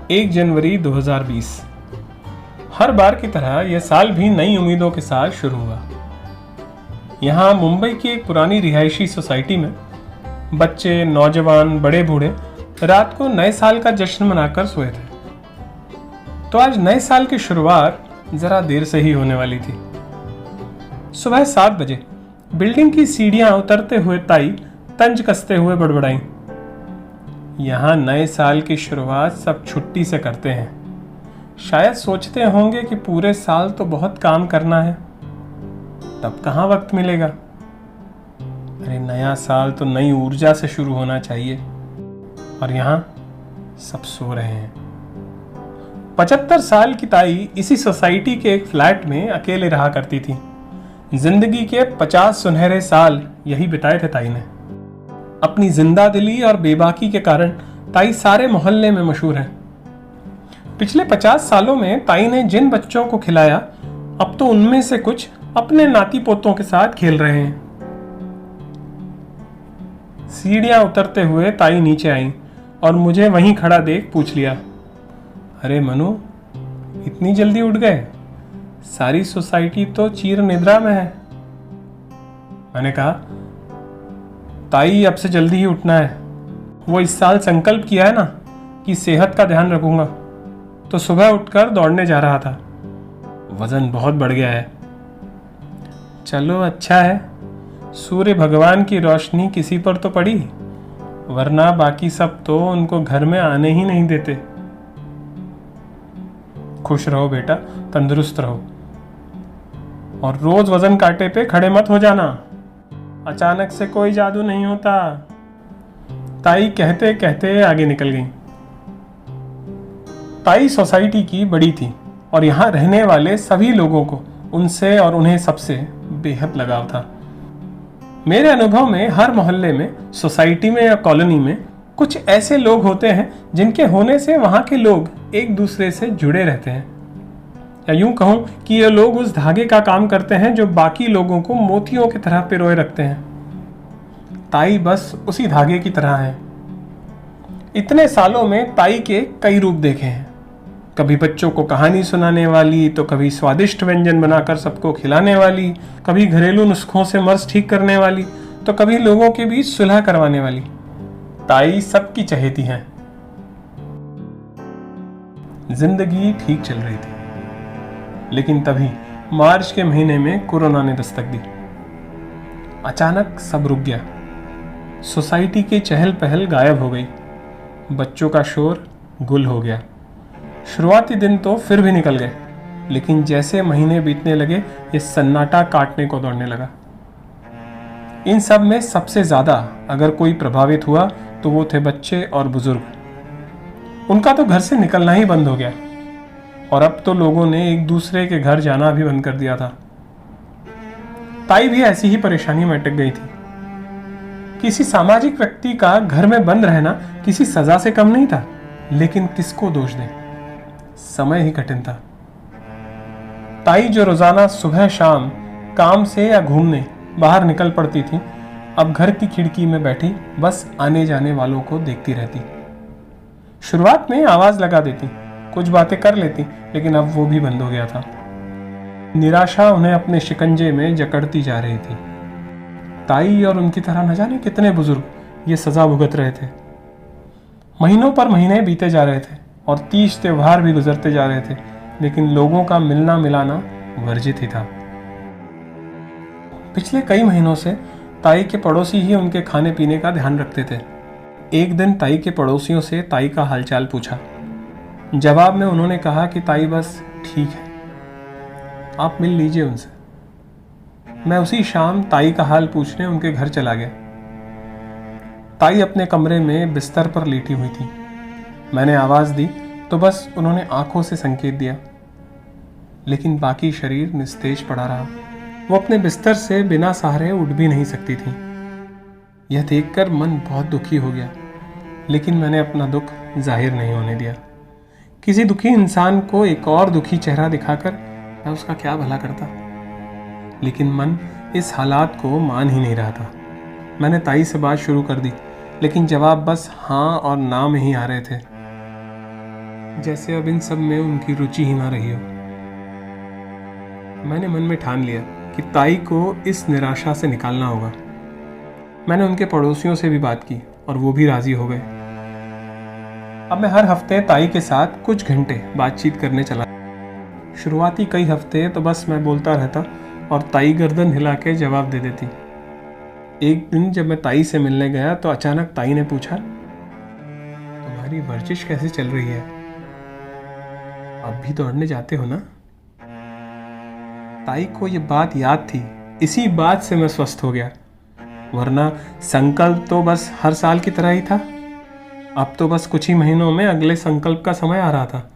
1 जनवरी 2020। हर बार की तरह यह साल भी नई उम्मीदों के साथ शुरू हुआ। यहाँ मुंबई की एक पुरानी रिहायशी सोसाइटी में बच्चे, नौजवान, बड़े बूढ़े रात को नए साल का जश्न मनाकर सोए थे। तो आज नए साल की शुरुआत जरा देर से ही होने वाली थी। सुबह 7 बजे बिल्डिंग की सीढ़ियां उतरते हुए ताई तंज कसते हुए बड़बड़ाई, यहाँ नए साल की शुरुआत सब छुट्टी से करते हैं। शायद सोचते होंगे कि पूरे साल तो बहुत काम करना है, तब कहाँ वक्त मिलेगा। अरे नया साल तो नई ऊर्जा से शुरू होना चाहिए, और यहाँ सब सो रहे हैं। 75 साल की ताई इसी सोसाइटी के एक फ्लैट में अकेले रहा करती थी। जिंदगी के 50 सुनहरे साल यही बिताए थे ताई ने। अपनी जिंदा दिली और बेबाकी के कारण ताई सारे मोहल्ले में मशहूर है। पिछले 50 सालों में ताई ने जिन बच्चों को खिलाया, अब तो उनमें से कुछ अपने नाती पोतों के साथ खेल रहे हैं। सीढ़ियां उतरते हुए ताई नीचे आई और मुझे वहीं खड़ा देख पूछ लिया, अरे मनु, इतनी जल्दी उठ गए? सारी सोसाइटी तो चीर निद्रा में है। मैंने कहा, ताई अब से जल्दी ही उठना है। वो इस साल संकल्प किया है ना कि सेहत का ध्यान रखूंगा, तो सुबह उठकर दौड़ने जा रहा था। वजन बहुत बढ़ गया है। चलो अच्छा है, सूर्य भगवान की रोशनी किसी पर तो पड़ी, वरना बाकी सब तो उनको घर में आने ही नहीं देते। खुश रहो बेटा, तंदुरुस्त रहो, और रोज वजन कांटे पे खड़े मत हो जाना। अचानक से कोई जादू नहीं होता। ताई कहते कहते आगे निकल गई। ताई सोसाइटी की बड़ी थी और यहाँ रहने वाले सभी लोगों को उनसे और उन्हें सबसे बेहद लगाव था। मेरे अनुभव में हर मोहल्ले में, सोसाइटी में या कॉलोनी में कुछ ऐसे लोग होते हैं जिनके होने से वहाँ के लोग एक दूसरे से जुड़े रहते हैं, या यूं कहूं कि ये लोग उस धागे का काम करते हैं जो बाकी लोगों को मोतियों की तरह पिरोए रखते हैं। ताई बस उसी धागे की तरह है। इतने सालों में ताई के कई रूप देखे हैं। कभी बच्चों को कहानी सुनाने वाली, तो कभी स्वादिष्ट व्यंजन बनाकर सबको खिलाने वाली, कभी घरेलू नुस्खों से मर्ज ठीक करने वाली, तो कभी लोगों के बीच सुलह करवाने वाली। ताई सबकी चहेती हैं। जिंदगी ठीक चल रही थी, लेकिन तभी मार्च के महीने में कोरोना ने दस्तक दी। अचानक सब रुक गया। सोसाइटी की चहल पहल गायब हो गई। बच्चों का शोर गुल हो गया। शुरुआती दिन तो फिर भी निकल गए, लेकिन जैसे महीने बीतने लगे, ये सन्नाटा काटने को दौड़ने लगा। इन सब में सबसे ज्यादा अगर कोई प्रभावित हुआ तो वो थे बच्चे और बुजुर्ग। उनका तो घर से निकलना ही बंद हो गया, और अब तो लोगों ने एक दूसरे के घर जाना भी बंद कर दिया था। ताई भी ऐसी ही परेशानी में अटक गई थी। किसी सामाजिक व्यक्ति का घर में बंद रहना किसी सजा से कम नहीं था, लेकिन किसको दोष दें? समय ही कठिन था। ताई जो रोजाना सुबह शाम काम से या घूमने बाहर निकल पड़ती थी, अब घर की खिड़की में बैठी बस आने जाने वालों को देखती रहती। शुरुआत में आवाज लगा देती, कुछ बातें कर लेती, लेकिन अब वो भी बंद हो गया था। निराशा उन्हें अपने शिकंजे में जकड़ती जा रही थी। ताई और उनकी तरह न जाने कितने बुजुर्ग ये सजा भुगत रहे थे। महीनों पर महीने बीते जा रहे थे और 30 त्योहार भी गुजरते जा रहे थे, लेकिन लोगों का मिलना मिलाना वर्जित ही था। पिछले कई महीनों से ताई के पड़ोसी ही उनके खाने पीने का ध्यान रखते थे। एक दिन ताई के पड़ोसियों से ताई का हालचाल पूछा। जवाब में उन्होंने कहा कि ताई बस ठीक है, आप मिल लीजिए उनसे। मैं उसी शाम ताई का हाल पूछने उनके घर चला गया। ताई अपने कमरे में बिस्तर पर लेटी हुई थी। मैंने आवाज दी तो बस उन्होंने आंखों से संकेत दिया, लेकिन बाकी शरीर निस्तेज पड़ा रहा। वो अपने बिस्तर से बिना सहारे उठ भी नहीं सकती थी। यह देखकर मन बहुत दुखी हो गया, लेकिन मैंने अपना दुख जाहिर नहीं होने दिया। किसी दुखी इंसान को एक और दुखी चेहरा दिखाकर मैं उसका क्या भला करता, लेकिन मन इस हालात को मान ही नहीं रहा था। मैंने ताई से बात शुरू कर दी, लेकिन जवाब बस हाँ और ना में ही आ रहे थे। जैसे अब इन सब में उनकी रुचि ही ना रही हो। मैंने मन में ठान लिया कि ताई को इस निराशा से निकालना होगा। मैंने उनके पड़ोसियों से भी बात की और वो भी राजी हो गए। अब मैं हर हफ्ते ताई के साथ कुछ घंटे बातचीत करने चला। शुरुआती कई हफ्ते तो बस मैं बोलता रहता और ताई गर्दन हिला के जवाब दे देती। एक दिन जब मैं ताई से मिलने गया तो अचानक ताई ने पूछा, तुम्हारी वर्जिश कैसे चल रही है? अब भी दौड़ने जाते हो ना? ताई को ये बात याद थी। इसी बात से मैं स्वस्थ हो गया, वरना संकल्प तो बस हर साल की तरह ही था। अब तो बस कुछ ही महीनों में अगले संकल्प का समय आ रहा था।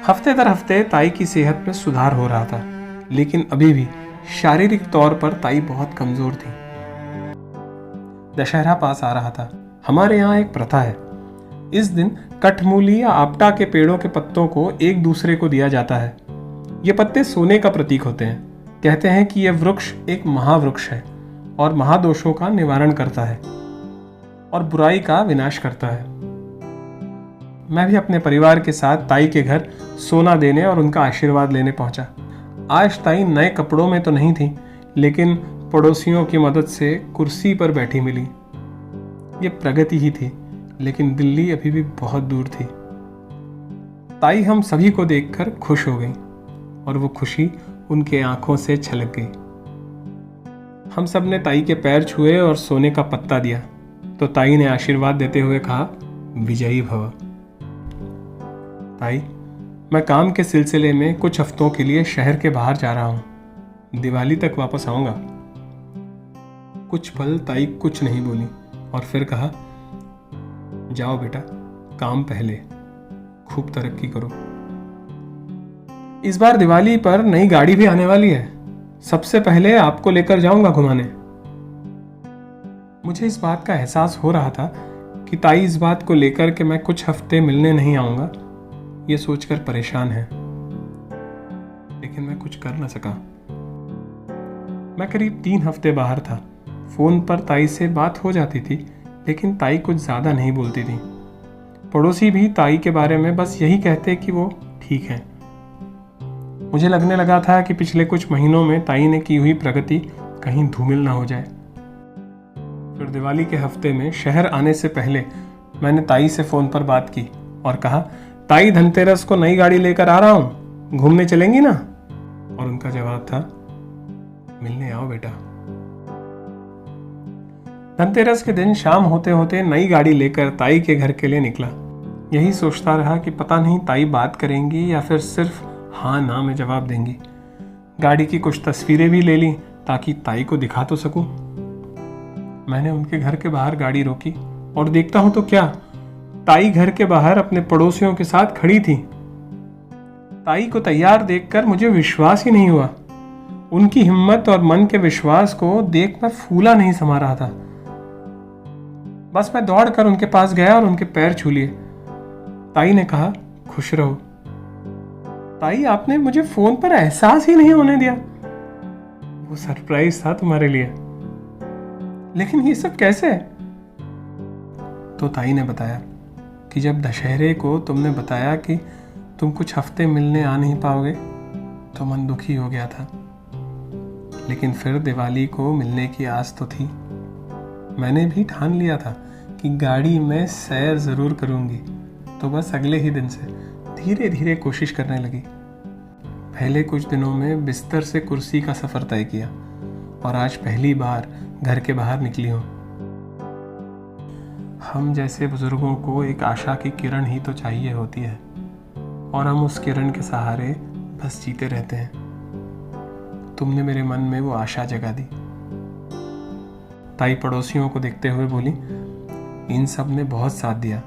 हफ्ते दर हफ्ते ताई की सेहत में सुधार हो रहा था, लेकिन अभी भी शारीरिक तौर पर ताई बहुत कमजोर थी। दशहरा पास आ रहा था। हमारे यहाँ एक प्रथा है, इस दिन कठमूली या आपटा के पेड़ों के पत्तों को एक दूसरे को दिया जाता है। ये पत्ते सोने का प्रतीक होते हैं। कहते हैं कि यह वृक्ष एक महावृक्ष है और महादोषों का निवारण करता है और बुराई का विनाश करता है। मैं भी अपने परिवार के साथ ताई के घर सोना देने और उनका आशीर्वाद लेने पहुंचा। आज ताई नए कपड़ों में तो नहीं थी, लेकिन पड़ोसियों की मदद से कुर्सी पर बैठी मिली। ये प्रगति ही थी, लेकिन दिल्ली अभी भी बहुत दूर थी। ताई हम सभी को देखकर खुश हो गई और वो खुशी उनके आंखों से छलक गई। हम सब ने ताई के पैर छुए और सोने का पत्ता दिया तो ताई ने आशीर्वाद देते हुए कहा, विजयी भव। ताई, मैं काम के सिलसिले में कुछ हफ्तों के लिए शहर के बाहर जा रहा हूं। दिवाली तक वापस आऊंगा। कुछ पल ताई कुछ नहीं बोली और फिर कहा, जाओ बेटा, काम पहले, खूब तरक्की करो। इस बार दिवाली पर नई गाड़ी भी आने वाली है। सबसे पहले आपको लेकर जाऊंगा घुमाने। मुझे इस बात का एहसास हो रहा था कि ताई इस बात को लेकर कि मैं कुछ हफ्ते मिलने नहीं आऊंगा, ये सोचकर परेशान है, लेकिन मैं कुछ कर न सका। मैं करीब 3 हफ्ते बाहर था। फोन पर ताई से बात हो जाती थी, लेकिन ताई कुछ ज्यादा नहीं बोलती थी। पड़ोसी भी ताई के बारे में बस यही कहते कि वो ठीक है। मुझे लगने लगा था कि पिछले कुछ महीनों में ताई ने की हुई प्रगति कहीं धूमिल ना हो जाए। फिर दिवाली के हफ्ते में शहर आने से पहले मैंने ताई से फोन पर बात की और कहा, ताई, धनतेरस को नई गाड़ी लेकर आ रहा हूं, घूमने चलेंगी ना? और उनका जवाब था, मिलने आओ बेटा। धनतेरस के दिन शाम होते होते नई गाड़ी लेकर ताई के घर के लिए निकला। यही सोचता रहा कि पता नहीं ताई बात करेंगी या फिर सिर्फ हाँ ना में जवाब देंगी। गाड़ी की कुछ तस्वीरें भी ले ली ताकि ताई को दिखा तो सकूं। मैंने उनके घर के बाहर गाड़ी रोकी और देखता हूं तो क्या, ताई घर के बाहर अपने पड़ोसियों के साथ खड़ी थी। ताई को तैयार देखकर मुझे विश्वास ही नहीं हुआ। उनकी हिम्मत और मन के विश्वास को देख मैं फूला नहीं समा रहा था। बस मैं दौड़कर उनके पास गया और उनके पैर छू लिए। ताई ने कहा, खुश रहो। ताई, आपने मुझे फोन पर एहसास ही नहीं होने दिया। वो सरप्राइज था तुम्हारे लिए। लेकिन ये सब कैसे? तो ताई ने बताया कि जब दशहरे को तुमने बताया कि तुम कुछ हफ्ते मिलने आ नहीं पाओगे तो मन दुखी हो गया था, लेकिन फिर दिवाली को मिलने की आस तो थी। मैंने भी ठान लिया था कि गाड़ी में सैर जरूर करूंगी, तो बस अगले ही दिन से धीरे धीरे कोशिश करने लगी। पहले कुछ दिनों में बिस्तर से कुर्सी का सफर तय किया और आज पहली बार घर के बाहर निकली हूँ। हम जैसे बुजुर्गों को एक आशा की किरण ही तो चाहिए होती है और हम उस किरण के सहारे बस जीते रहते हैं। तुमने मेरे मन में वो आशा जगा दी। ताई पड़ोसियों को देखते हुए बोली, इन सब ने बहुत साथ दिया,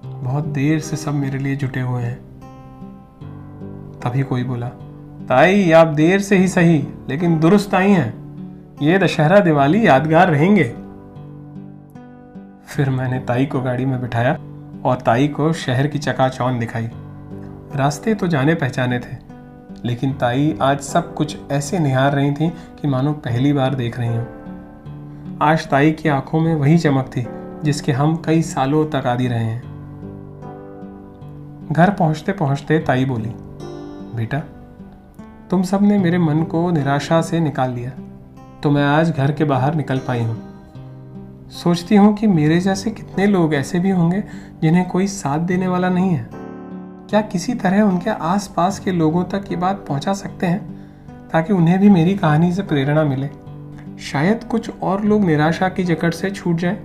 बहुत देर से सब मेरे लिए जुटे हुए हैं। तभी कोई बोला, ताई, आप देर से ही सही लेकिन दुरुस्त आई हैं। ये दशहरा दिवाली यादगार रहेंगे। फिर मैंने ताई को गाड़ी में बिठाया और ताई को शहर की चकाचौंध दिखाई। रास्ते तो जाने पहचाने थे, लेकिन ताई आज सब कुछ ऐसे निहार रही थी कि मानो पहली बार देख रही हूं। आज ताई की आंखों में वही चमक थी जिसके हम कई सालों तक आदी रहे हैं। घर पहुंचते पहुंचते ताई बोली, बेटा तुम सब ने मेरे मन को निराशा से निकाल दिया, तो मैं आज घर के बाहर निकल पाई हूँ। सोचती हूँ कि मेरे जैसे कितने लोग ऐसे भी होंगे जिन्हें कोई साथ देने वाला नहीं है। क्या किसी तरह उनके आसपास के लोगों तक ये बात पहुंचा सकते हैं ताकि उन्हें भी मेरी कहानी से प्रेरणा मिले? शायद कुछ और लोग निराशा की जकड़ से छूट जाएं।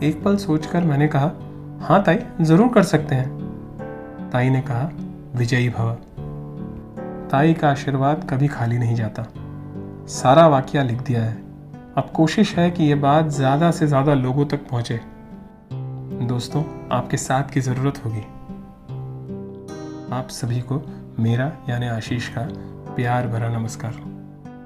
एक पल सोचकर मैंने कहा, हाँ ताई, जरूर कर सकते हैं। ताई ने कहा, विजयी भव। ताई का आशीर्वाद कभी खाली नहीं जाता। सारा वाकया लिख दिया है। अब कोशिश है कि यह बात ज़्यादा से ज़्यादा लोगों तक पहुंचे। दोस्तों, आपके साथ की ज़रूरत होगी। आप सभी को मेरा यानी आशीष का प्यार भरा नमस्कार।